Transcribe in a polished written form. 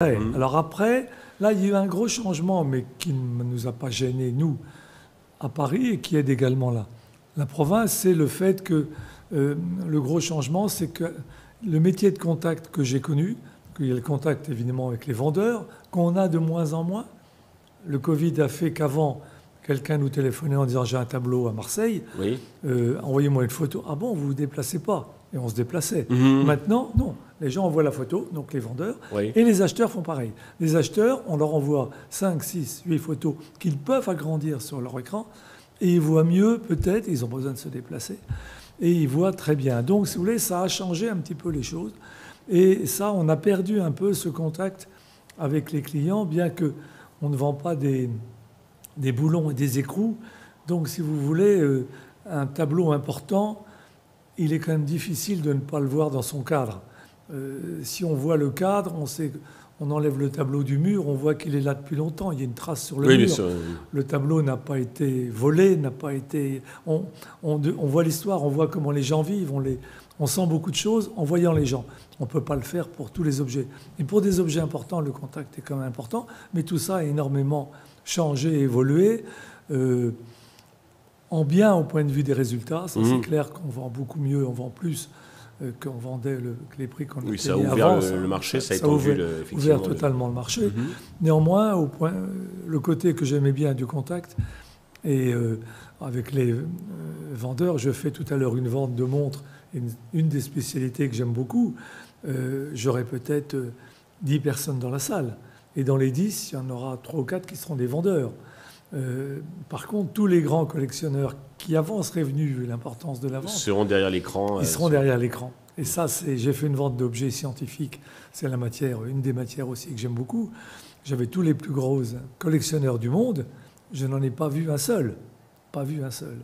Ouais. Alors après, là, il y a eu un gros changement, mais qui ne nous a pas gênés, nous, à Paris, et qui aide également là. La province, c'est le fait que le gros changement, c'est que le métier de contact que j'ai connu, qu'il y a le contact évidemment avec les vendeurs, qu'on a de moins en moins. Le Covid a fait qu'avant, quelqu'un nous téléphonait en disant j'ai un tableau à Marseille, Oui. envoyez-moi une photo. Ah bon, vous vous déplacez pas? Et on se déplaçait. Mhm. Maintenant, non. Les gens envoient la photo, donc les vendeurs, Oui. et les acheteurs font pareil. Les acheteurs, on leur envoie 5, 6, 8 photos qu'ils peuvent agrandir sur leur écran, et ils voient mieux, peut-être, ils ont besoin de se déplacer, et ils voient très bien. Donc, si vous voulez, ça a changé un petit peu les choses. Et ça, on a perdu un peu ce contact avec les clients, bien que on ne vend pas des boulons et des écrous. Donc, si vous voulez, un tableau important, il est quand même difficile de ne pas le voir dans son cadre. Si on voit le cadre, on enlève le tableau du mur, on voit qu'il est là depuis longtemps. Il y a une trace sur le Oui, mur. bien sûr. Le tableau n'a pas été volé, n'a pas été. On voit l'histoire, on voit comment les gens vivent, on sent beaucoup de choses en voyant les gens. On ne peut pas le faire pour tous les objets. Et pour des objets importants, le contact est quand même important. Mais tout ça a énormément changé, évolué. En bien au point de vue des résultats, ça c'est clair qu'on vend beaucoup mieux, on vend plus qu'on vendait que les prix qu'on Oui, ça a payait ouvert avant. le marché, ça a a étendu ouvert effectivement. totalement le marché. Néanmoins, le côté que j'aimais bien du contact, et avec les vendeurs, je fais tout à l'heure une vente de montres, une des spécialités que j'aime beaucoup, j'aurai peut-être 10 personnes dans la salle. Et dans les 10, il y en aura 3 ou 4 qui seront des vendeurs. Par contre, tous les grands collectionneurs qui avant seraient venus, vu l'importance de la vente, Seront derrière l'écran. ils seront derrière l'écran. Et ça, j'ai fait une vente d'objets scientifiques. C'est une des matières aussi que j'aime beaucoup. J'avais tous les plus gros collectionneurs du monde. Je n'en ai pas vu un seul. Pas vu un seul.